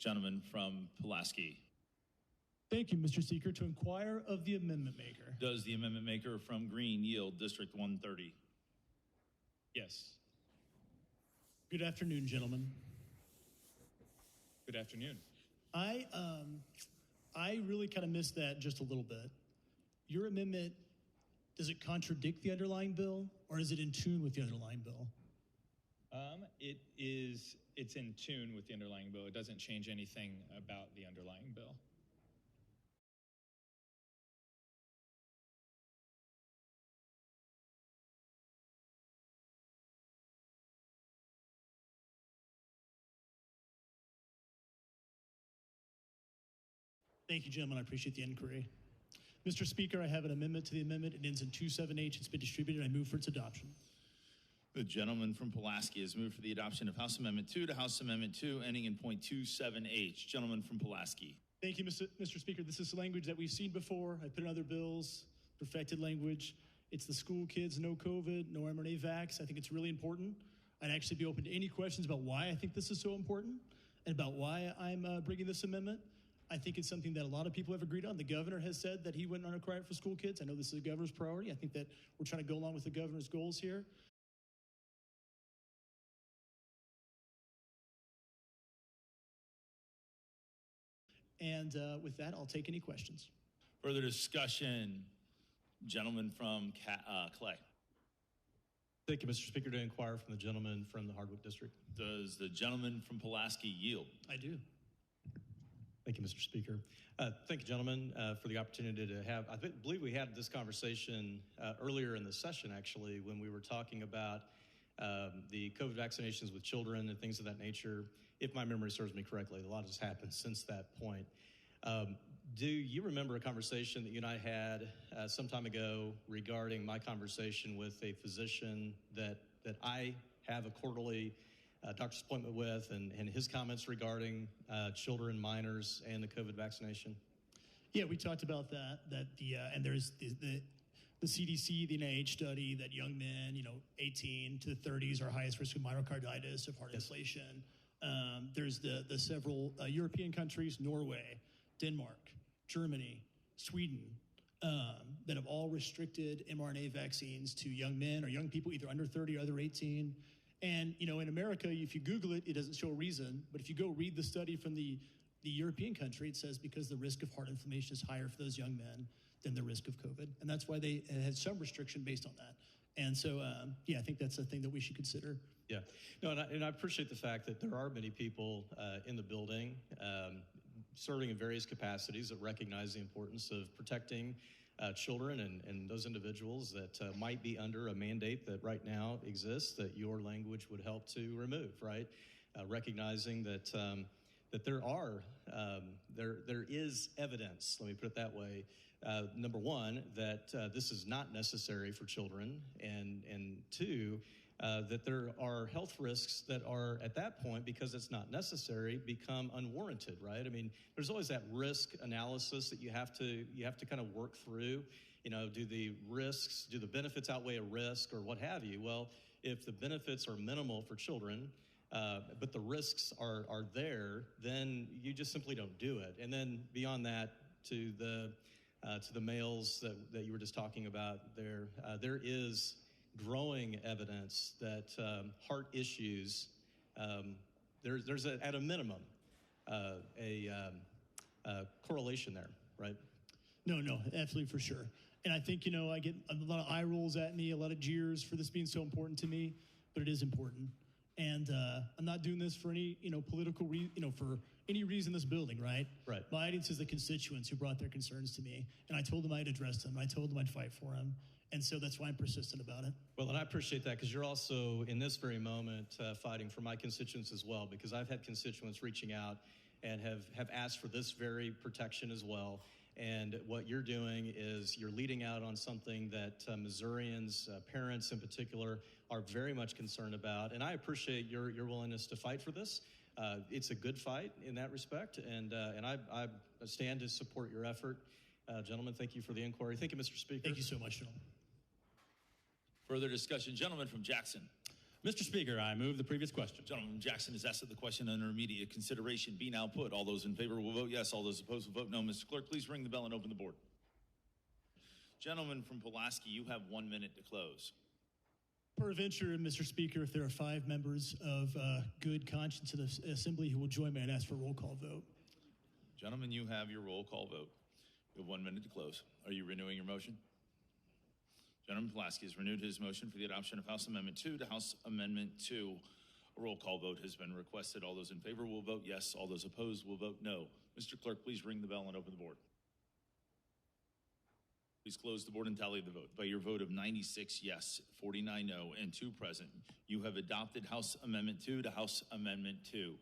Gentleman from Pulaski. Thank you, Mr. Speaker. To inquire of the amendment maker. Does the amendment maker from Green yield District 130? Yes. Good afternoon, gentlemen. Good afternoon. I really kind of missed that just a little bit. Your amendment, does it contradict the underlying bill, or is it in tune with the underlying bill? It's in tune with the underlying bill. It doesn't change anything about the underlying bill. Thank you, gentlemen. I appreciate the inquiry. Mr. Speaker, I have an amendment to the amendment. It ends in 27H. It's been distributed. I move for its adoption. The gentleman from Pulaski has moved for the adoption of House Amendment 2 to House Amendment 2, ending in point 27H. Gentleman from Pulaski. Thank you, Mr. Speaker. This is language that we've seen before. I put in other bills, perfected language. It's the school kids, no COVID, no mRNA vax. I think it's really important. I'd actually be open to any questions about why I think this is so important and about why I'm bringing this amendment. I think it's something that a lot of people have agreed on. The governor has said that he wouldn't require it for school kids. I know this is the governor's priority. I think that we're trying to go along with the governor's goals here. And with that, I'll take any questions. Further discussion. Gentleman from Clay. Thank you, Mr. Speaker. To inquire from the gentleman from the Hardwick District. Does the gentleman from Pulaski yield? I do. Thank you, Mr. Speaker. Thank you, gentlemen, for the opportunity to have. I believe we had this conversation earlier in the session, actually, when we were talking about the COVID vaccinations with children and things of that nature. If my memory serves me correctly, a lot has happened since that point. Do you remember a conversation that you and I had some time ago regarding my conversation with a physician that I have a quarterly doctor's appointment with, and his comments regarding children, minors, and the COVID vaccination? Yeah, we talked about that. And there's the CDC, the NIH study that young men, 18 to 30s are highest risk of myocarditis, of heart inflation. There's the several European countries, Norway, Denmark, Germany, Sweden, that have all restricted mRNA vaccines to young men or young people either under 30 or under 18. And, in America, if you Google it, it doesn't show a reason. But if you go read the study from the European country, it says because the risk of heart inflammation is higher for those young men than the risk of COVID. And that's why they had some restriction based on that. And so, I think that's a thing that we should consider. Yeah. No, and I appreciate the fact that there are many people in the building serving in various capacities that recognize the importance of protecting children and those individuals that might be under a mandate that right now exists that your language would help to remove, right? Recognizing that that there is evidence, let me put it that way, number one, that this is not necessary for children, and two, that there are health risks that are at that point, because it's not necessary, become unwarranted, right? I mean, there's always that risk analysis that you have to kind of work through. Do the benefits outweigh a risk or what have you? Well, if the benefits are minimal for children, but the risks are there, then you just simply don't do it. And then beyond that, to the males that you were just talking about, there is growing evidence that heart issues, there's at a minimum a correlation there, right? No, absolutely, for sure. And I think, I get a lot of eye rolls at me, a lot of jeers for this being so important to me, but it is important. And I'm not doing this for any, political, for any reason in this building, right? Right. My audience is the constituents who brought their concerns to me, and I told them I'd address them. I told them I'd fight for them, and so that's why I'm persistent about it. Well, and I appreciate that, because you're also, in this very moment, fighting for my constituents as well, because I've had constituents reaching out and have asked for this very protection as well. And what you're doing is you're leading out on something that Missourians, parents in particular, are very much concerned about. And I appreciate your willingness to fight for this. It's a good fight in that respect. And I stand to support your effort. Gentlemen, thank you for the inquiry. Thank you, Mr. Speaker. Thank you so much, gentlemen. Further discussion. Gentleman from Jackson. Mr. Speaker, I move the previous question. Gentleman from Jackson has asked that the question under immediate consideration be now put. All those in favor will vote yes. All those opposed will vote no. Mr. Clerk, please ring the bell and open the board. Gentleman from Pulaski, you have 1 minute to close. Peradventure, Mr. Speaker, if there are 5 members of good conscience in the Assembly who will join me, I'd ask for a roll call vote. Gentlemen, you have your roll call vote. You have 1 minute to close. Are you renewing your motion? Gentleman Pulaski has renewed his motion for the adoption of House Amendment 2 to House Amendment 2. A roll call vote has been requested. All those in favor will vote yes. All those opposed will vote no. Mr. Clerk, please ring the bell and open the board. Please close the board and tally the vote. By your vote of 96 yes, 49 no, and 2 present, you have adopted House Amendment 2 to House Amendment 2.